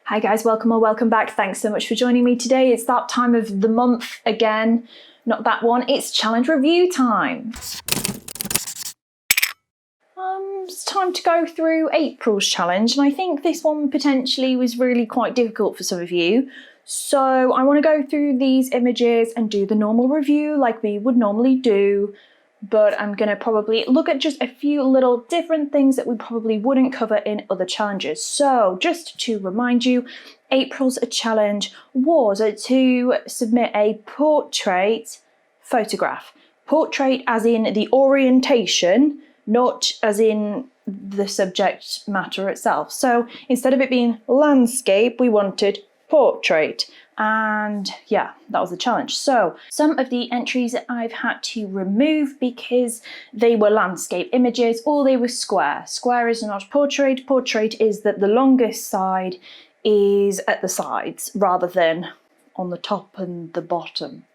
Hi guys, welcome or welcome back. Thanks so much for joining me today. It's that time of the month again. Not that one, it's challenge review time. It's time to go through April's challenge, and I think this one potentially was really quite difficult for some of you. So I want to go through these images and do the normal review like we would normally do, but I'm going to probably look at just a few little different things that we probably wouldn't cover in other challenges. So just to remind you, April's challenge was to submit a portrait photograph. Portrait as in the orientation, not as in the subject matter itself. So instead of it being landscape, we wanted portrait. And yeah, that was the challenge. So some of the entries that I've had to remove because they were landscape images or they were square. Square is not portrait. Portrait is that the longest side is at the sides rather than on the top and the bottom.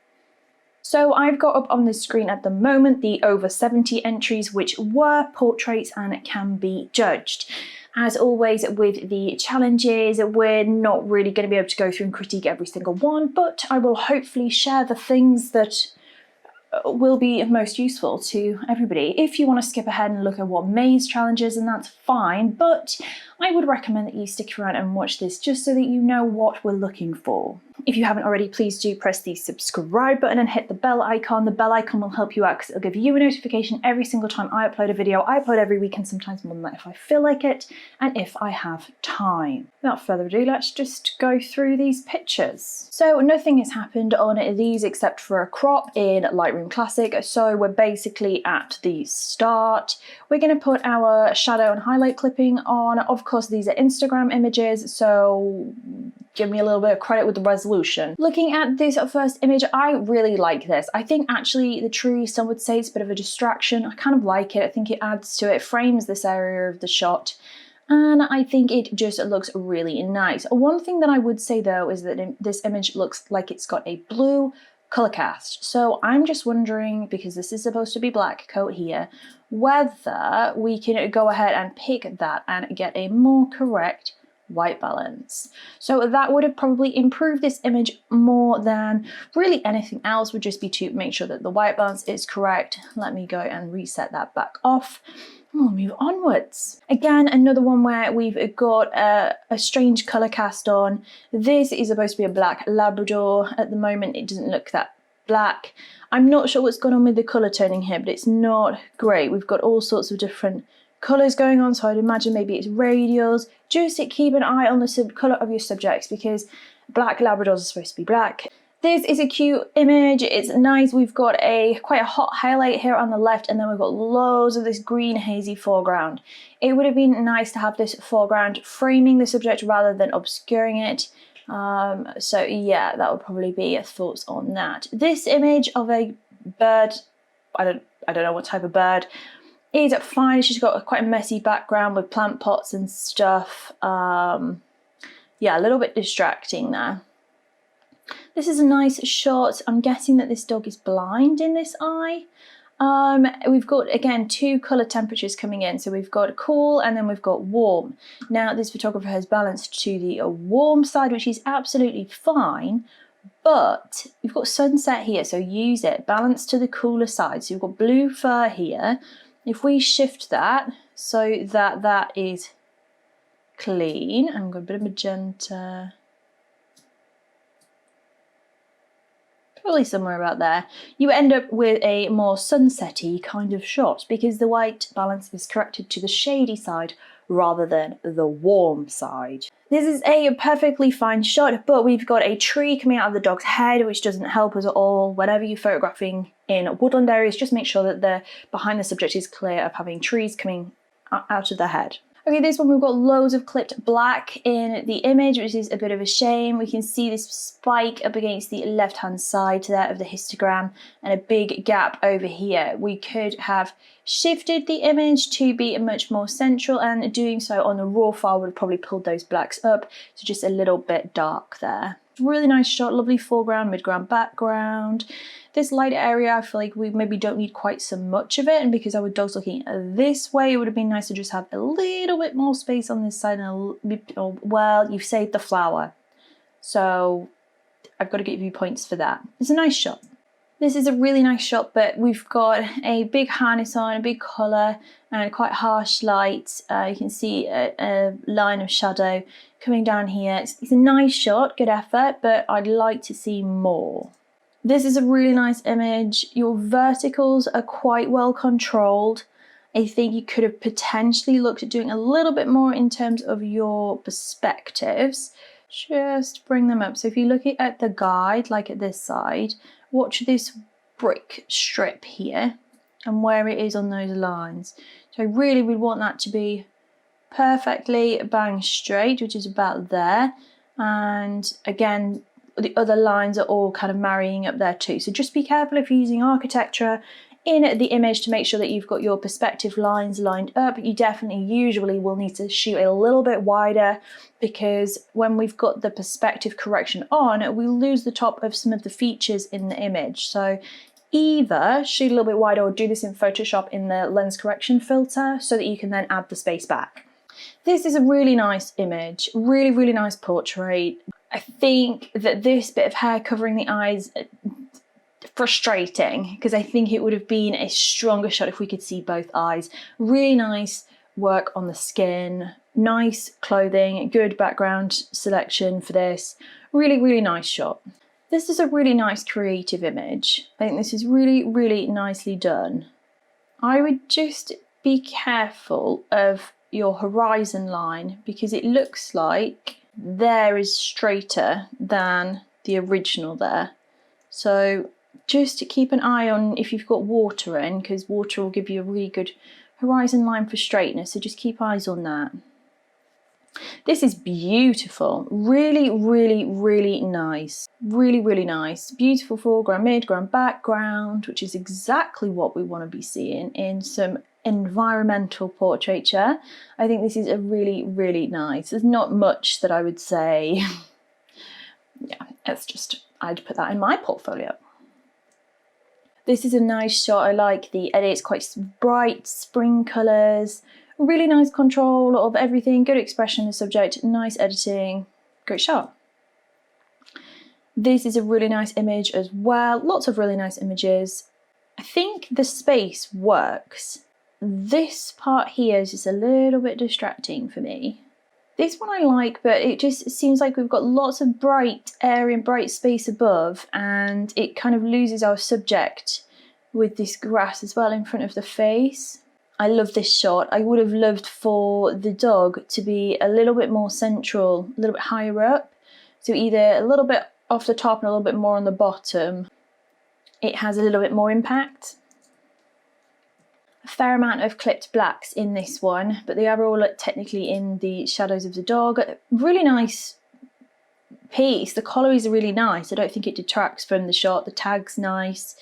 So I've got up on the screen at the moment the over 70 entries which were portraits and can be judged. As always with the challenges, we're not really going to be able to go through and critique every single one, but I will hopefully share the things that will be most useful to everybody. If you want to skip ahead and look at what May's challenge is, then that's fine, but I would recommend that you stick around and watch this just so that you know what we're looking for. If you haven't already, please do press the subscribe button and hit the bell icon. The bell icon will help you out because it'll give you a notification every single time I upload a video. I upload every week and sometimes more than that if I feel like it and if I have time. Without further ado, let's just go through these pictures. So nothing has happened on these except for a crop in Lightroom Classic. So we're basically at the start. We're going to put our shadow and highlight clipping on. Of course, these are Instagram images, so give me a little bit of credit with the resolution. Looking at this first image, I really like this. I think actually the tree, some would say it's a bit of a distraction. I kind of like it. I think it adds to it, frames this area of the shot. And I think it just looks really nice. One thing that I would say though is that this image looks like it's got a blue color cast. So I'm just wondering, because this is supposed to be black coat here, whether we can go ahead and pick that and get a more correct white balance. So that would have probably improved this image more than really anything else, would just be to make sure that the white balance is correct. Let me go and reset that back off. We'll move onwards. Again, another one where we've got a strange color cast on. This is supposed to be a black Labrador. At the moment, it doesn't look that black. I'm not sure what's going on with the color toning here, but it's not great. We've got all sorts of different colours going on, so I'd imagine maybe it's radials. Just keep an eye on the colour of your subjects because black Labradors are supposed to be black. This is a cute image, it's nice. We've got quite a hot highlight here on the left, and then we've got loads of this green hazy foreground. It would have been nice to have this foreground framing the subject rather than obscuring it. So yeah, that would probably be your thoughts on that. This image of a bird, I don't know what type of bird, is fine. She's got quite a messy background with plant pots and stuff. Yeah, a little bit distracting there. This is a nice shot. I'm guessing that this dog is blind in this eye. We've got, again, two colour temperatures coming in. So we've got cool and then we've got warm. Now, this photographer has balanced to the warm side, which is absolutely fine. But we've got sunset here, so use it. Balance to the cooler side. So you've got blue fur here. If we shift that so that that is clean, and we've got a bit of magenta, probably somewhere about there, you end up with a more sunsetty kind of shot because the white balance is corrected to the shady side rather than the warm side. This is a perfectly fine shot, but we've got a tree coming out of the dog's head, which doesn't help us at all. Whenever you're photographing in woodland areas, just make sure that the behind the subject is clear of having trees coming out of the head. Okay, this one we've got loads of clipped black in the image, which is a bit of a shame. We can see this spike up against the left-hand side there of the histogram and a big gap over here. We could have shifted the image to be much more central, and doing so on the raw file would have probably pulled those blacks up, so just a little bit dark there. Really nice shot, lovely foreground, midground, background. This light area, I feel like we maybe don't need quite so much of it, and because our dog's looking this way, it would have been nice to just have a little bit more space on this side, and well, you've saved the flower. So I've got to give you points for that. It's a nice shot. This is a really nice shot, but we've got a big harness on, a big colour, and quite harsh light. You can see a line of shadow coming down here. It's a nice shot, good effort, but I'd like to see more. This is a really nice image. Your verticals are quite well controlled. I think you could have potentially looked at doing a little bit more in terms of your perspectives. Just bring them up. So if you look at the guide, like at this side, watch this brick strip here and where it is on those lines. So I really would want that to be perfectly bang straight, which is about there. And again, the other lines are all kind of marrying up there too. So just be careful if you're using architecture in the image to make sure that you've got your perspective lines lined up. You definitely usually will need to shoot a little bit wider, because when we've got the perspective correction on, we lose the top of some of the features in the image. So either shoot a little bit wider or do this in Photoshop in the lens correction filter so that you can then add the space back. This is a really nice image, really, really nice portrait. I think that this bit of hair covering the eyes, frustrating, because I think it would have been a stronger shot if we could see both eyes. Really nice work on the skin, nice clothing, good background selection for this. Really, really nice shot. This is a really nice creative image. I think this is really, really nicely done. I would just be careful of your horizon line, because it looks like there is straighter than the original there. So just to keep an eye on if you've got water in, because water will give you a really good horizon line for straightness, so just keep eyes on that. This is beautiful, really, really, really nice. Really, really nice. Beautiful foreground, midground, background, which is exactly what we want to be seeing in some environmental portraiture. I think this is a really, really nice. There's not much that I would say. Yeah, it's just, I'd put that in my portfolio. This is a nice shot. I like the edit. It's quite bright, spring colours. Really nice control of everything. Good expression of the subject. Nice editing. Great shot. This is a really nice image as well. Lots of really nice images. I think the space works. This part here is just a little bit distracting for me. This one I like, but it just seems like we've got lots of bright area and bright space above, and it kind of loses our subject with this grass as well in front of the face. I love this shot. I would have loved for the dog to be a little bit more central, a little bit higher up. So either a little bit off the top and a little bit more on the bottom. It has a little bit more impact. A fair amount of clipped blacks in this one, but they are all technically in the shadows of the dog. Really nice piece. The collar is really nice. I don't think it detracts from the shot. The tag's nice.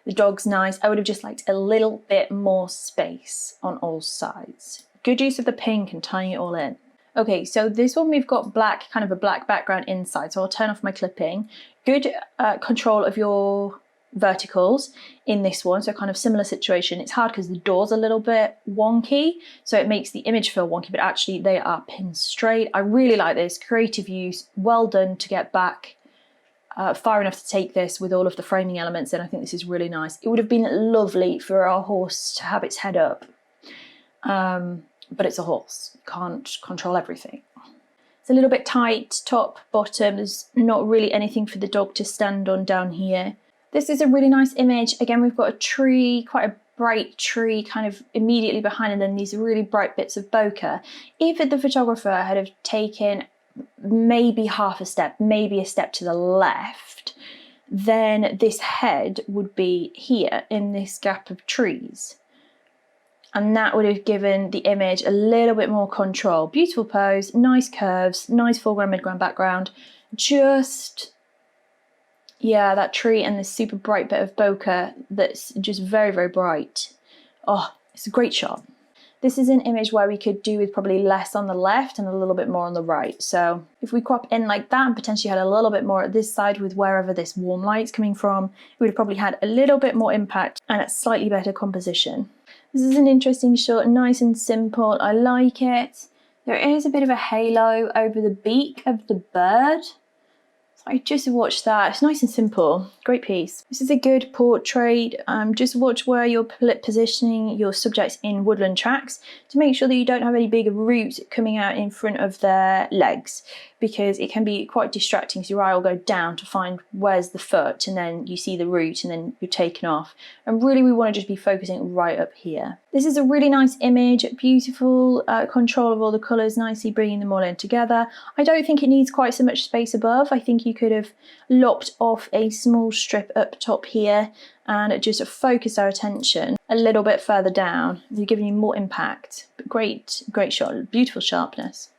The dog's nice. I would have just liked a little bit more space on all sides. Good use of the pink and tying it all in. Okay, so this one we've got black, kind of a black background inside, so I'll turn off my clipping. Good control of your verticals in this one, so kind of similar situation. It's hard because the door's a little bit wonky, so it makes the image feel wonky, but actually they are pinned straight. I really like this. Creative use, well done to get back far enough to take this with all of the framing elements in. I think this is really nice. It would have been lovely for our horse to have its head up, but it's a horse. You can't control everything. It's a little bit tight, top, bottom. There's not really anything for the dog to stand on down here. This is a really nice image. Again, we've got a tree, quite a bright tree kind of immediately behind, and then these really bright bits of bokeh. If the photographer had have taken maybe half a step, maybe a step to the left, then this head would be here in this gap of trees. And that would have given the image a little bit more control. Beautiful pose, nice curves, nice foreground, midground, background. Just, yeah, that tree and this super bright bit of bokeh that's just very, very bright. Oh, it's a great shot. This is an image where we could do with probably less on the left and a little bit more on the right. So if we crop in like that and potentially had a little bit more at this side with wherever this warm light's coming from, it would have probably had a little bit more impact and a slightly better composition. This is an interesting shot, nice and simple. I like it. There is a bit of a halo over the beak of the bird. I just watched that. It's nice and simple. Great piece. This is a good portrait. Just watch where you're positioning your subjects in woodland tracks to make sure that you don't have any big roots coming out in front of their legs, because it can be quite distracting because your eye will go down to find where's the foot, and then you see the root and then you're taken off. And really we want to just be focusing right up here. This is a really nice image, beautiful control of all the colours, nicely bringing them all in together. I don't think it needs quite so much space above. I think you could have lopped off a small strip up top here and just focus our attention a little bit further down. You're giving you more impact. But great shot, beautiful sharpness.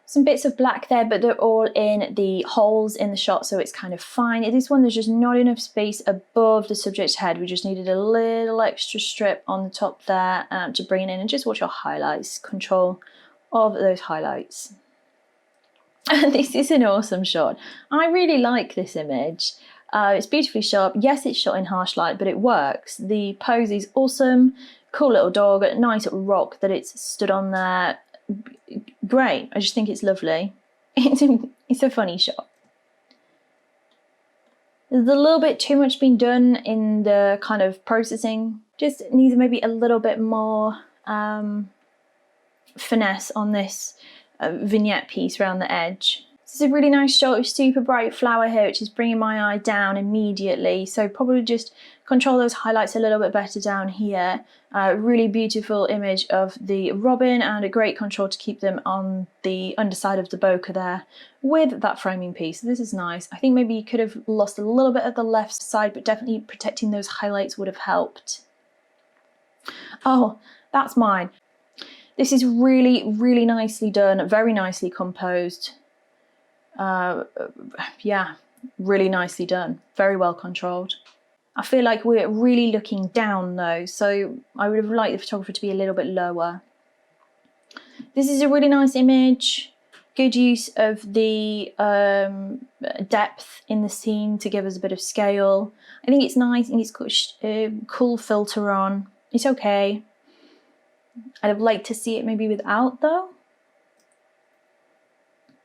Some bits of black there, but they're all in the holes in the shot, so it's kind of fine. In this one, there's just not enough space above the subject's head. We just needed a little extra strip on the top there to bring it in, and just watch your highlights, control of those highlights. This is an awesome shot. I really like this image. It's beautifully sharp. Yes, it's shot in harsh light, but it works. The pose is awesome. Cool little dog, a nice little rock that it's stood on there. Great. I just think it's lovely. It's a funny shot. There's a little bit too much being done in the kind of processing. Just needs maybe a little bit more finesse on this vignette piece around the edge. This is a really nice shot with super bright flower here, which is bringing my eye down immediately. So probably just control those highlights a little bit better down here. Really beautiful image of the robin, and a great control to keep them on the underside of the bokeh there with that framing piece. This is nice. I think maybe you could have lost a little bit at the left side, but definitely protecting those highlights would have helped. Oh, that's mine. This is really nicely done, very nicely composed. Yeah, really nicely done, very well controlled. I feel like we're really looking down though, so I would have liked the photographer to be a little bit lower. This is a really nice image, good use of the depth in the scene to give us a bit of scale. I think it's nice, I think it's got a cool filter on. It's okay. I'd have liked to see it maybe without though.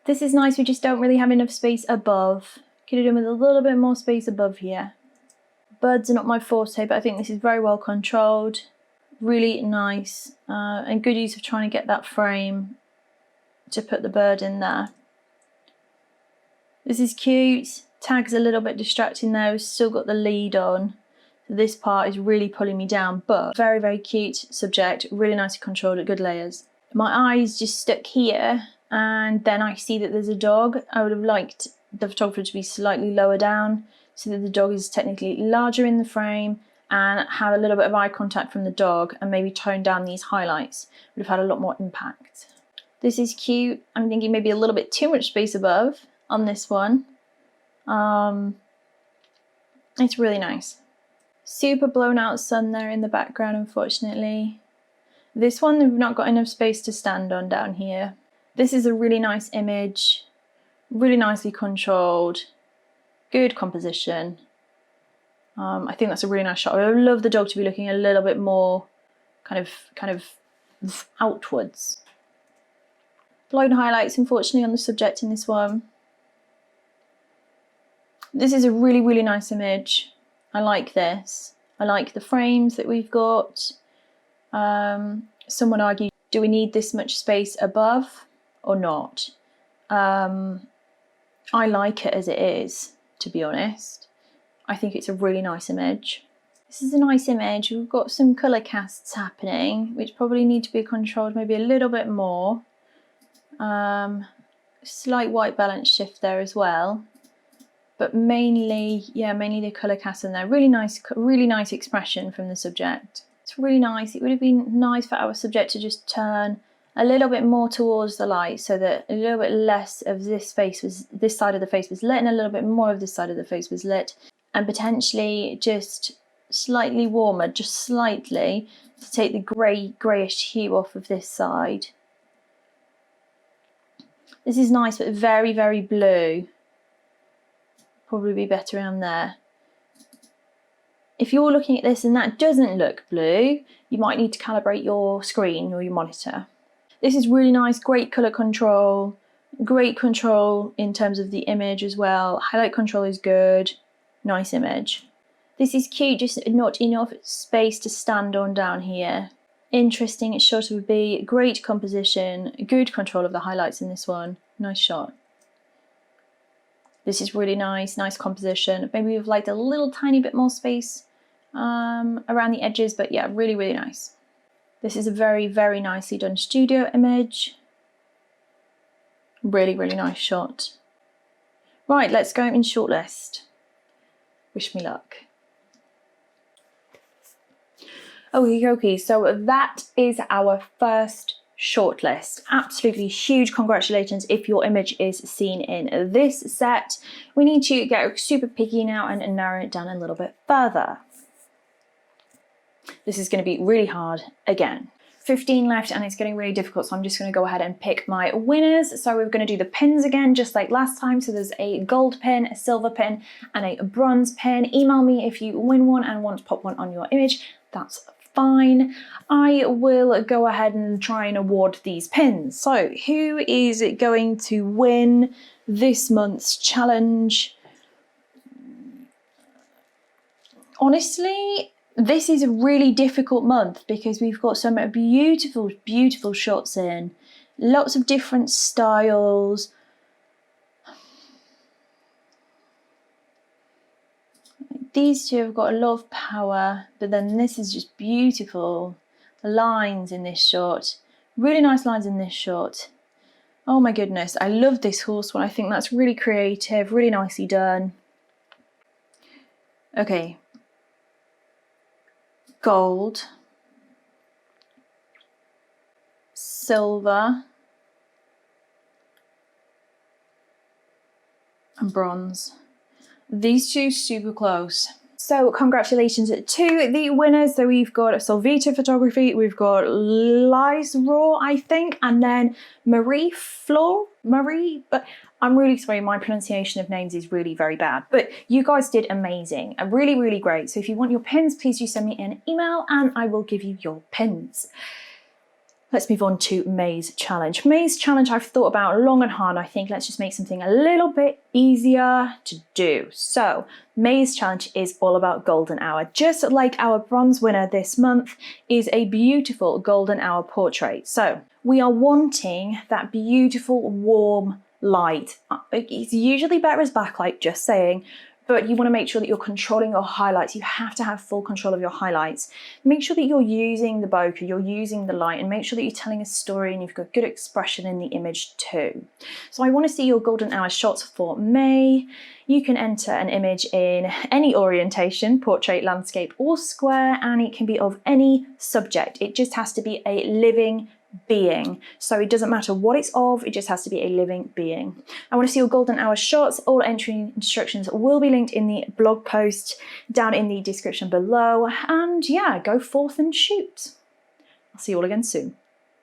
This is nice, we just don't really have enough space above. Could have done with a little bit more space above here. Birds are not my forte, but I think this is very well controlled. Really nice, and good use of trying to get that frame to put the bird in there. This is cute. Tag's a little bit distracting there, we've still got the lead on. So this part is really pulling me down, but very cute subject, really nicely controlled at good layers. My eyes just stuck here, and then I see that there's a dog. I would have liked the photographer to be slightly lower down so that the dog is technically larger in the frame, and have a little bit of eye contact from the dog, and maybe tone down these highlights. Would have had a lot more impact. This is cute. I'm thinking maybe a little bit too much space above on this one. It's really nice. Super blown out sun there in the background, unfortunately. This one, we've not got enough space to stand on down here. This is a really nice image, really nicely controlled, good composition. I think that's a really nice shot. I would love the dog to be looking a little bit more kind of outwards. Blown highlights, unfortunately, on the subject in this one. This is a really nice image. I like this. I like the frames that we've got. Some would argue, do we need this much space above or not? I like it as it is, to be honest. I think it's a really nice image. This is a nice image. We've got some colour casts happening, which probably need to be controlled maybe a little bit more. Slight white balance shift there as well. But mainly, yeah, mainly the colour cast in there. Really nice expression from the subject. It's really nice. It would have been nice for our subject to just turn a little bit more towards the light, so that a little bit less of this side of the face was lit, and a little bit more of this side of the face was lit, and potentially just slightly warmer, just slightly, to take the greyish hue off of this side. This is nice, but very, very blue. Probably be better around there. If you're looking at this and that doesn't look blue, you might need to calibrate your screen or your monitor. This is really nice, great colour control, great control in terms of the image as well. Highlight control is good, nice image. This is cute, just not enough space to stand on down here. Interesting shot of B, great composition, good control of the highlights in this one, nice shot. This is really nice, nice composition. Maybe we've liked a little tiny bit more space around the edges, but yeah, really, really nice. This is a very, very nicely done studio image. Really, really nice shot. Right, let's go in shortlist. Wish me luck. Okay, so that is our first shortlist. Absolutely huge congratulations if your image is seen in this set. We need to get super picky now and narrow it down a little bit further. This is going to be really hard again. 15 left and it's getting really difficult, so I'm just going to go ahead and pick my winners. So we're going to do the pins again, just like last time. So there's a gold pin, a silver pin, and a bronze pin. Email me if you win one and want to pop one on your image. That's fine. I will go ahead and try and award these pins. So who is going to win this month's challenge? Honestly, this is a really difficult month because we've got some beautiful, beautiful shots in. Lots of different styles. These two have got a lot of power, but then this is just beautiful. The lines in this shot. Really nice lines in this shot. Oh my goodness, I love this horse one. I think that's really creative, really nicely done. Okay. Gold, silver, and bronze. These two super close. So congratulations to the winners. So we've got Solvita Photography, we've got Lies Raw, I think, and then Marie Flor. But I'm really sorry, my pronunciation of names is really very bad. But you guys did amazing, really, really great. So if you want your pins, please do send me an email and I will give you your pins. Let's move on to Maze Challenge. Maze Challenge I've thought about long and hard. I think let's just make something a little bit easier to do. So Maze Challenge is all about golden hour. Just like our bronze winner this month is a beautiful golden hour portrait. So we are wanting that beautiful warm light. It's usually better as backlight, just saying, but you want to make sure that you're controlling your highlights. You have to have full control of your highlights. Make sure that you're using the bokeh, you're using the light, and make sure that you're telling a story and you've got good expression in the image too. So I want to see your golden hour shots for May. You can enter an image in any orientation, portrait, landscape, or square, and it can be of any subject. It just has to be a living being. So it doesn't matter what it's of, it just has to be a living being. I want to see your golden hour shots. All entry instructions will be linked in the blog post down in the description below. And yeah, go forth and shoot. I'll see you all again soon.